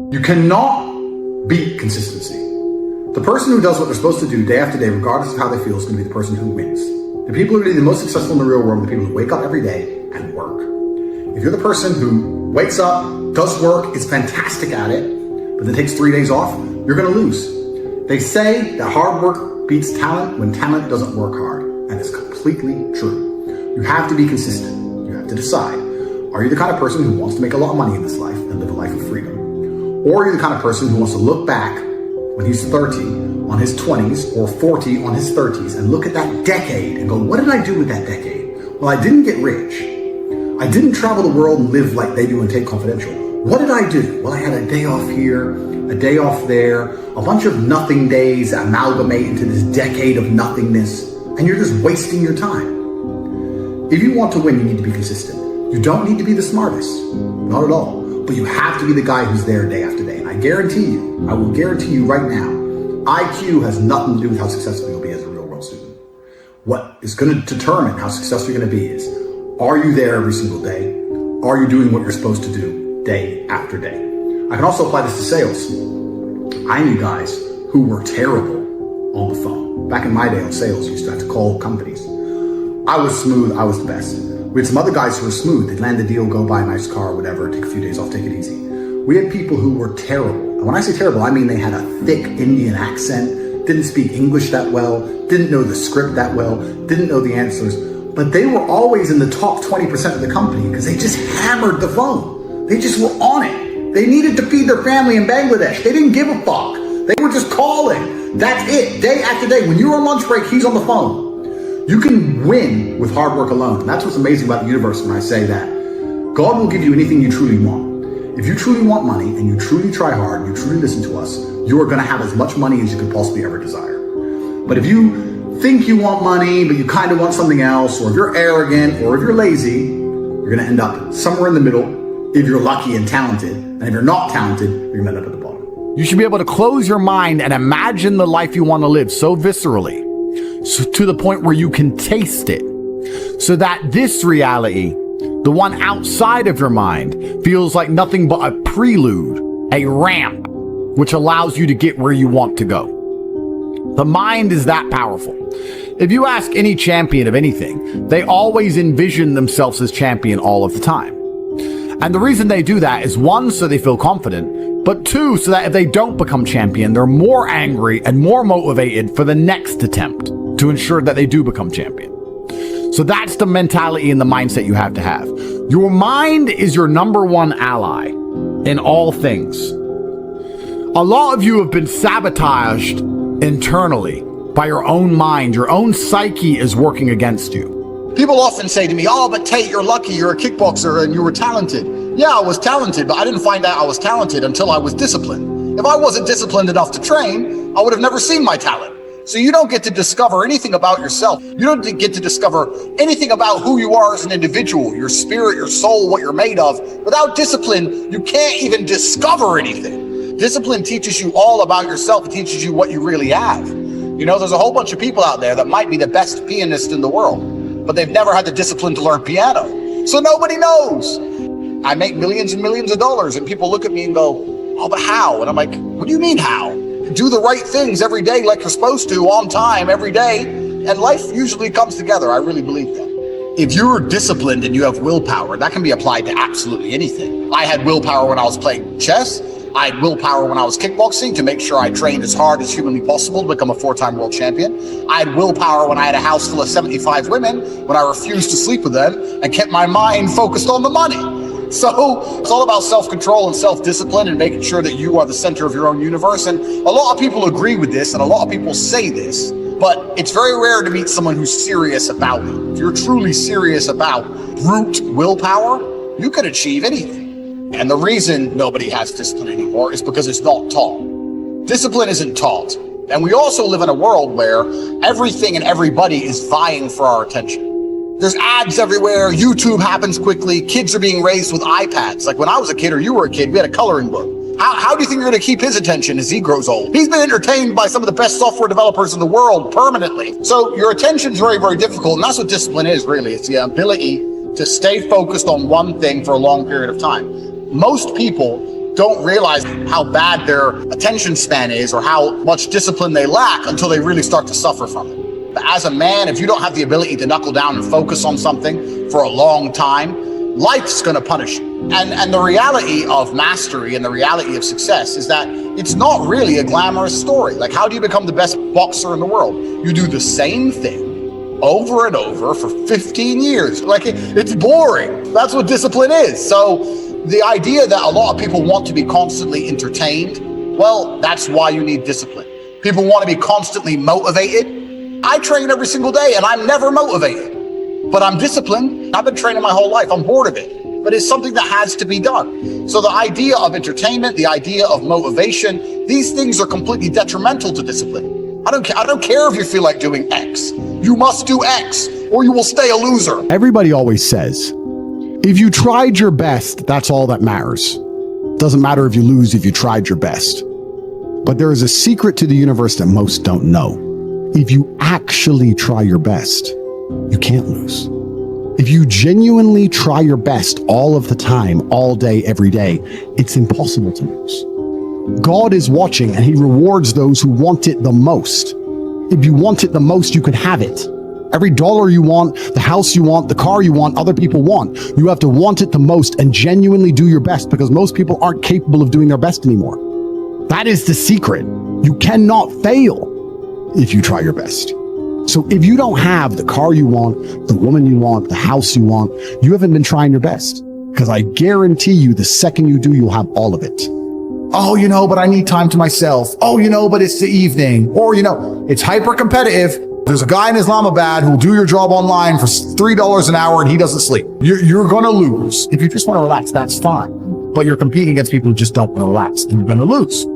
You cannot beat consistency. The person who does what they're supposed to do day after day, regardless of how they feel, is going to be the person who wins. The people who are the most successful in the real world are the people who wake up every day and work. If you're the person who wakes up, does work, is fantastic at it, but then takes 3 days off, you're going to lose. They say that hard work beats talent when talent doesn't work hard, and it's completely true. You have to be consistent. You have to decide. Are you the kind of person who wants to make a lot of money in this life and live a life of freedom? Or are you the kind of person who wants to look back when he's 30 on his 20s or 40 on his 30s and look at that decade and go, what did I do with that decade? Well, I didn't get rich. I didn't travel the world and live like they do in Tate Confidential. What did I do? Well, I had a day off here, a day off there, a bunch of nothing days that amalgamate into this decade of nothingness, and you're just wasting your time. If you want to win, you need to be consistent. You don't need to be the smartest, not at all, but you have to be the guy who's there day after day. And I will guarantee you right now, IQ has nothing to do with how successful you'll be as a real world student. What is going to determine how successful you're going to be is, are you there every single day? Are you doing what you're supposed to do day after day? I can also apply this to sales. I knew guys who were terrible on the phone. Back in my day on sales, you used to have to call companies. I was smooth, I was the best. We had some other guys who were smooth. They'd land a deal, go buy a nice car, whatever, take a few days off, take it easy. We had people who were terrible. And when I say terrible, I mean they had a thick Indian accent, didn't speak English that well, didn't know the script that well, didn't know the answers. But they were always in the top 20% of the company because they just hammered the phone. They just were on it. They needed to feed their family in Bangladesh. They didn't give a fuck. They were just calling. That's it. Day after day. When you're on lunch break, he's on the phone. You can win with hard work alone. And that's what's amazing about the universe when I say that. God will give you anything you truly want. If you truly want money and you truly try hard, and you truly listen to us, you are going to have as much money as you could possibly ever desire. But if you think you want money, but you kind of want something else, or if you're arrogant, or if you're lazy, you're going to end up somewhere in the middle if you're lucky and talented. And if you're not talented, you're going to end up at the bottom. You should be able to close your mind and imagine the life you want to live so viscerally, so to the point where you can taste it, so that this reality, the one outside of your mind, feels like nothing but a prelude, a ramp, which allows you to get where you want to go. The mind is that powerful. If you ask any champion of anything, they always envision themselves as champion all of the time. And the reason they do that is, one, so they feel confident, but two, so that if they don't become champion, they're more angry and more motivated for the next attempt to ensure that they do become champion. So that's the mentality and the mindset you have to have. Your mind is your number one ally in all things. A lot of you have been sabotaged internally by your own mind. Your own psyche is working against you. People often say to me, oh, but Tate, you're lucky, you're a kickboxer and you were talented. Yeah, I was talented, but I didn't find out I was talented until I was disciplined. If I wasn't disciplined enough to train, I would have never seen my talent. So you don't get to discover anything about yourself. You don't get to discover anything about who you are as an individual, your spirit, your soul, what you're made of. Without discipline, you can't even discover anything. Discipline teaches you all about yourself. It teaches you what you really have. You know, there's a whole bunch of people out there that might be the best pianist in the world, but they've never had the discipline to learn piano. So nobody knows. I make millions and millions of dollars and people look at me and go, oh, but how? And I'm like, what do you mean how? Do the right things every day like you're supposed to, on time, every day, and life usually comes together. I really believe that. If you're disciplined and you have willpower, that can be applied to absolutely anything. I had willpower when I was playing chess. I had willpower when I was kickboxing to make sure I trained as hard as humanly possible to become a 4-time world champion. I had willpower when I had a house full of 75 women, when I refused to sleep with them and kept my mind focused on the money. So it's all about self-control and self-discipline and making sure that you are the center of your own universe. And a lot of people agree with this and a lot of people say this, but it's very rare to meet someone who's serious about it. If you're truly serious about brute willpower, you can achieve anything. And the reason nobody has discipline anymore is because it's not taught. Discipline isn't taught. And we also live in a world where everything and everybody is vying for our attention. There's ads everywhere. YouTube happens quickly. Kids are being raised with iPads. Like when I was a kid or you were a kid, we had a coloring book. How do you think you're going to keep his attention as he grows old? He's been entertained by some of the best software developers in the world permanently. So your attention's very, very difficult. And that's what discipline is, really. It's the ability to stay focused on one thing for a long period of time. Most people don't realize how bad their attention span is or how much discipline they lack until they really start to suffer from it. But as a man, if you don't have the ability to knuckle down and focus on something for a long time, life's going to punish you. And the reality of mastery and the reality of success is that it's not really a glamorous story. Like, how do you become the best boxer in the world? You do the same thing over and over for 15 years. Like, it's boring. That's what discipline is. So the idea that a lot of people want to be constantly entertained, well, that's why you need discipline. People want to be constantly motivated. I train every single day and I'm never motivated, but I'm disciplined. I've been training my whole life. I'm bored of it, but it's something that has to be done. So the idea of entertainment, the idea of motivation, these things are completely detrimental to discipline. I don't care if you feel like doing X. You must do X or you will stay a loser. Everybody always says, if you tried your best, that's all that matters. Doesn't matter if you lose if you tried your best. But there is a secret to the universe that most don't know. If you actually try your best, you can't lose. If you genuinely try your best all of the time, all day, every day, it's impossible to lose. God is watching and he rewards those who want it the most. If you want it the most, you can have it. Every dollar you want, the house you want, the car you want, other people want. You have to want it the most and genuinely do your best because most people aren't capable of doing their best anymore. That is the secret. You cannot fail if you try your best. So if you don't have the car you want, the woman you want, the house you want, you haven't been trying your best. Because I guarantee you the second you do, you'll have all of it. Oh, but I need time to myself. Oh, but it's the evening. Or, it's hyper competitive. There's a guy in Islamabad who'll do your job online for $3 an hour and he doesn't sleep. You're going to lose. If you just want to relax, that's fine. But you're competing against people who just don't want to relax and you're going to lose.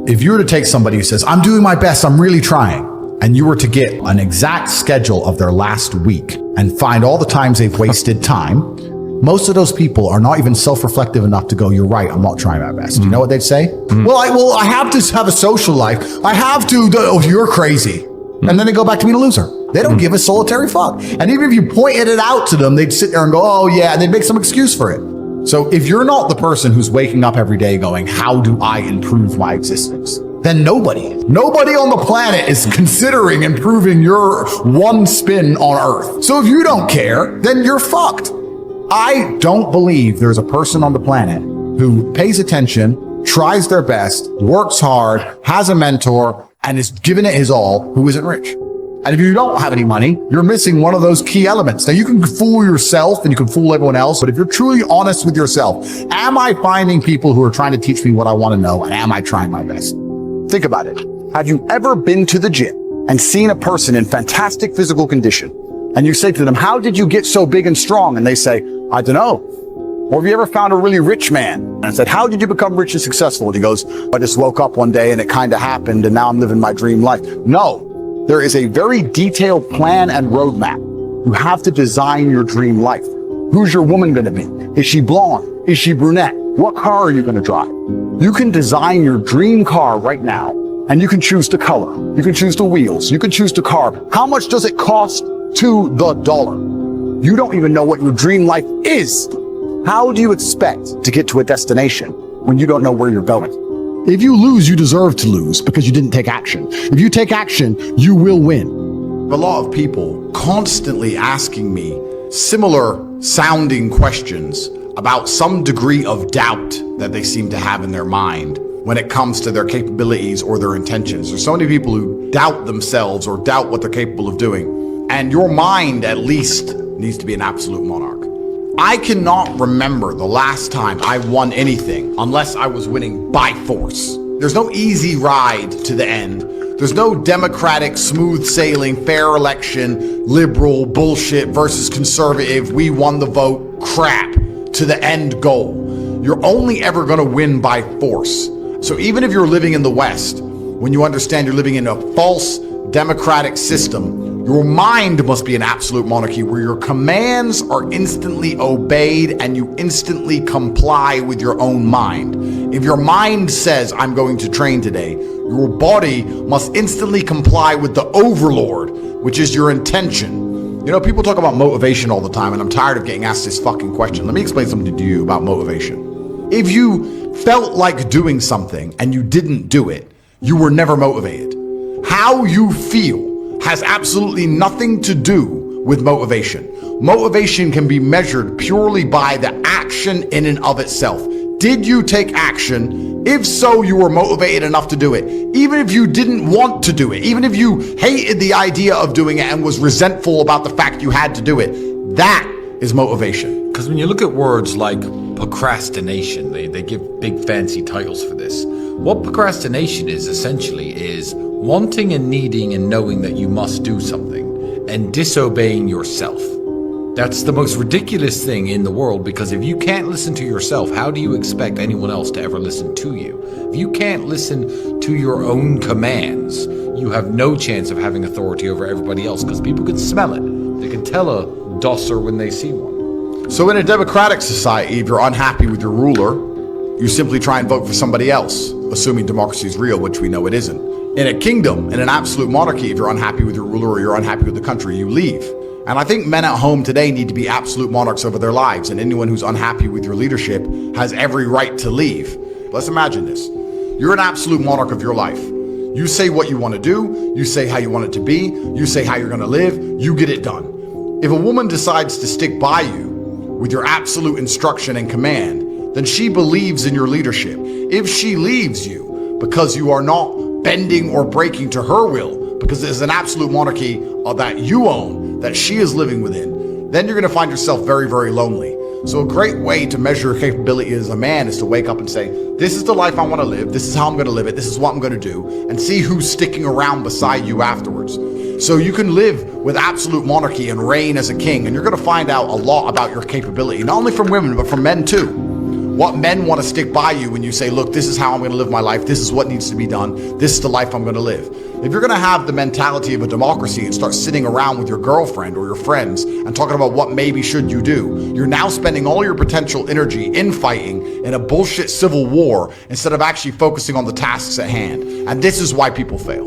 If you were to take somebody who says, I'm doing my best, I'm really trying, and you were to get an exact schedule of their last week and find all the times they've wasted time, most of those people are not even self-reflective enough to go, you're right, I'm not trying my best. You know what they'd say? Well, I have to have a social life. I have to, you're crazy. And then they go back to being a loser. They don't give a solitary fuck. And even if you pointed it out to them, they'd sit there and go, oh yeah, and they'd make some excuse for it. So if you're not the person who's waking up every day going, how do I improve my existence? Then nobody on the planet is considering improving your one spin on Earth. So if you don't care, then you're fucked. I don't believe there's a person on the planet who pays attention, tries their best, works hard, has a mentor, and is giving it his all, who isn't rich. And if you don't have any money, you're missing one of those key elements. Now, you can fool yourself and you can fool everyone else, but if you're truly honest with yourself, am I finding people who are trying to teach me what I want to know, and am I trying my best? Think about it. Have you ever been to the gym and seen a person in fantastic physical condition, and you say to them, how did you get so big and strong? And they say, I don't know. Or have you ever found a really rich man and said, how did you become rich and successful? And he goes, I just woke up one day and it kind of happened and now I'm living my dream life. No, there is a very detailed plan and roadmap. You have to design your dream life. Who's your woman going to be? Is she blonde? Is she brunette? What car are you going to drive? You can design your dream car right now and you can choose the color. You can choose the wheels. You can choose the carb. How much does it cost to the dollar? You don't even know what your dream life is. How do you expect to get to a destination when you don't know where you're going? If you lose, you deserve to lose because you didn't take action. If you take action, you will win. A lot of people constantly asking me similar sounding questions about some degree of doubt that they seem to have in their mind when it comes to their capabilities or their intentions. There's so many people who doubt themselves or doubt what they're capable of doing. And your mind, at least, needs to be an absolute monarch. I cannot remember the last time I won anything unless I was winning by force. There's no easy ride to the end. There's no democratic, smooth sailing, fair election, liberal bullshit versus conservative, we won the vote crap to the end goal. You're only ever going to win by force. So even if you're living in the West, when you understand you're living in a false democratic system, your mind must be an absolute monarchy where your commands are instantly obeyed and you instantly comply with your own mind. If your mind says, I'm going to train today, your body must instantly comply with the overlord, which is your intention. People talk about motivation all the time, and I'm tired of getting asked this fucking question. Let me explain something to you about motivation. If you felt like doing something and you didn't do it, you were never motivated. How you feel has absolutely nothing to do with motivation. Motivation can be measured purely by the action in and of itself. Did you take action? If so, you were motivated enough to do it. Even if you didn't want to do it, even if you hated the idea of doing it and was resentful about the fact you had to do it, that is motivation. Because when you look at words like procrastination, they give big fancy titles for this. What procrastination is essentially is wanting and needing and knowing that you must do something and disobeying yourself. That's the most ridiculous thing in the world, because if you can't listen to yourself, how do you expect anyone else to ever listen to you? If you can't listen to your own commands, you have no chance of having authority over everybody else, because people can smell it. They can tell a dosser when they see one. So in a democratic society, if you're unhappy with your ruler, you simply try and vote for somebody else, assuming democracy is real, which we know it isn't. In a kingdom, in an absolute monarchy, if you're unhappy with your ruler or you're unhappy with the country, you leave. And I think men at home today need to be absolute monarchs over their lives, and anyone who's unhappy with your leadership has every right to leave. Let's imagine this. You're an absolute monarch of your life. You say what you want to do, you say how you want it to be, you say how you're going to live, you get it done. If a woman decides to stick by you with your absolute instruction and command, then she believes in your leadership. If she leaves you because you are not bending or breaking to her will, because it is an absolute monarchy that you own, that she is living within, then you're going to find yourself very, very lonely. So a great way to measure your capability as a man is to wake up and say, this is the life I want to live, this is how I'm going to live it, this is what I'm going to do, and see who's sticking around beside you afterwards. So you can live with absolute monarchy and reign as a king, and you're going to find out a lot about your capability, not only from women, but from men too. What men want to stick by you when you say, look, this is how I'm going to live my life, this is what needs to be done, this is the life I'm going to live. If you're going to have the mentality of a democracy and start sitting around with your girlfriend or your friends and talking about what maybe should you do, you're now spending all your potential energy infighting in a bullshit civil war instead of actually focusing on the tasks at hand. And this is why people fail.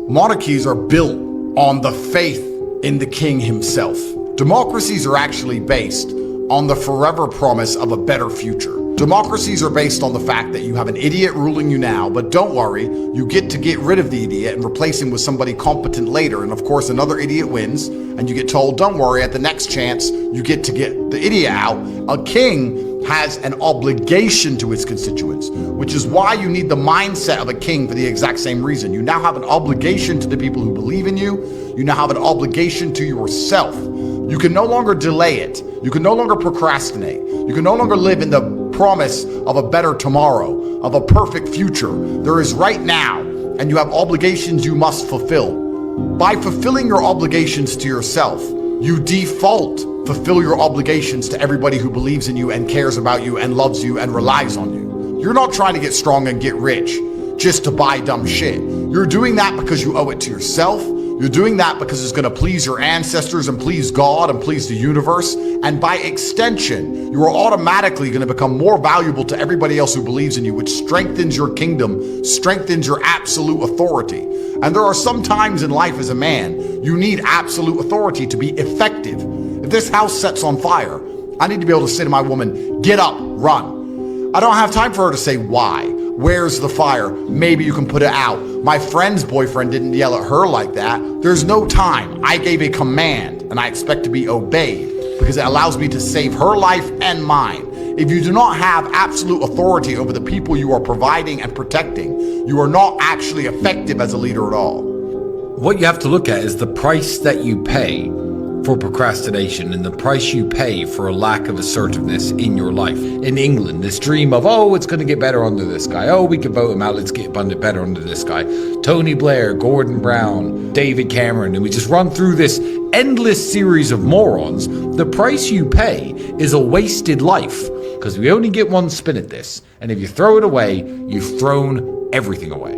Monarchies are built on the faith in the king himself. Democracies are actually based on the forever promise of a better future. Democracies are based on the fact that you have an idiot ruling you now, but don't worry, you get to get rid of the idiot and replace him with somebody competent later. And of course, another idiot wins, and you get told, don't worry, at the next chance, you get to get the idiot out. A king has an obligation to his constituents, which is why you need the mindset of a king for the exact same reason. You now have an obligation to the people who believe in you. You now have an obligation to yourself. You can no longer delay it. You can no longer procrastinate. You can no longer live in the promise of a better tomorrow, of a perfect future. There is right now, and you have obligations you must fulfill. By fulfilling your obligations to yourself, you default fulfill your obligations to everybody who believes in you and cares about you and loves you and relies on you. You're not trying to get strong and get rich just to buy dumb shit. You're doing that because you owe it to yourself. You're doing that because it's going to please your ancestors and please God and please the universe. And by extension, you are automatically going to become more valuable to everybody else who believes in you, which strengthens your kingdom, strengthens your absolute authority. And there are some times in life as a man, you need absolute authority to be effective. If this house sets on fire, I need to be able to say to my woman, get up, run. I don't have time for her to say why. Where's the fire? Maybe you can put it out. My friend's boyfriend didn't yell at her like that. There's no time. I gave a command and I expect to be obeyed because it allows me to save her life and mine. If you do not have absolute authority over the people you are providing and protecting, you are not actually effective as a leader at all. What you have to look at is the price that you pay for procrastination and the price you pay for a lack of assertiveness in your life. In England, this dream of, oh, it's going to get better under this guy. Oh, we can vote him out. Let's get better under this guy. Tony Blair, Gordon Brown, David Cameron, and we just run through this endless series of morons. The price you pay is a wasted life because we only get one spin at this. And if you throw it away, you've thrown everything away.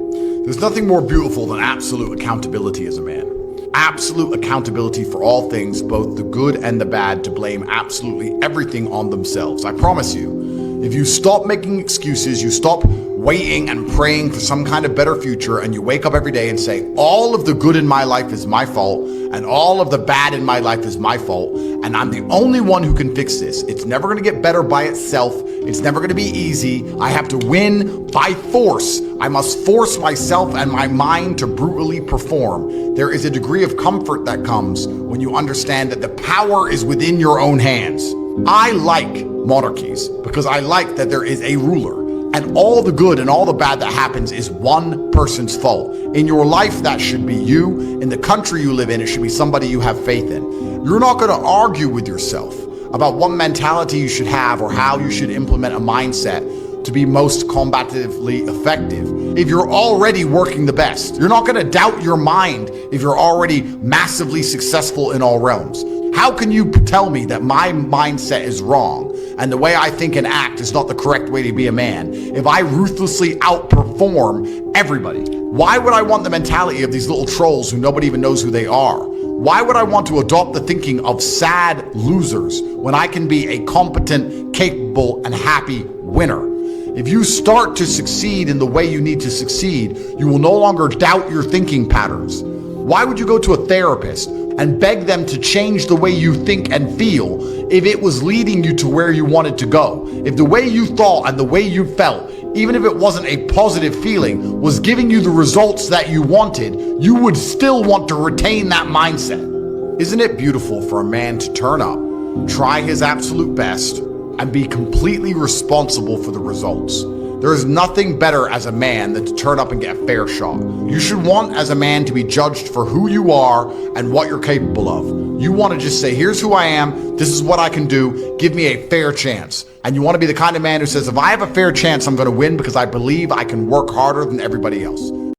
There's nothing more beautiful than absolute accountability as a man. Absolute accountability for all things, both the good and the bad, to blame absolutely everything on themselves. I promise you, if you stop making excuses, you stop waiting and praying for some kind of better future, and you wake up every day and say, all of the good in my life is my fault, and all of the bad in my life is my fault, and I'm the only one who can fix this. It's never going to get better by itself. It's never going to be easy. I have to win by force. I must force myself and my mind to brutally perform. There is a degree of comfort that comes when you understand that the power is within your own hands. I like monarchies because I like that there is a ruler. And all the good and all the bad that happens is one person's fault. In your life, that should be you. In the country you live in, it should be somebody you have faith in. You're not going to argue with yourself about what mentality you should have or how you should implement a mindset to be most combatively effective if you're already working the best. You're not going to doubt your mind if you're already massively successful in all realms. How can you tell me that my mindset is wrong and the way I think and act is not the correct way to be a man if I ruthlessly outperform everybody? Why would I want the mentality of these little trolls who nobody even knows who they are? Why would I want to adopt the thinking of sad losers when I can be a competent, capable, and happy winner? If you start to succeed in the way you need to succeed, you will no longer doubt your thinking patterns. Why would you go to a therapist and beg them to change the way you think and feel if it was leading you to where you wanted to go? If the way you thought and the way you felt, even if it wasn't a positive feeling, was giving you the results that you wanted, you would still want to retain that mindset. Isn't it beautiful for a man to turn up, try his absolute best, and be completely responsible for the results? There is nothing better as a man than to turn up and get a fair shot. You should want as a man to be judged for who you are and what you're capable of. You want to just say, here's who I am, this is what I can do, give me a fair chance. And you want to be the kind of man who says, if I have a fair chance, I'm going to win because I believe I can work harder than everybody else.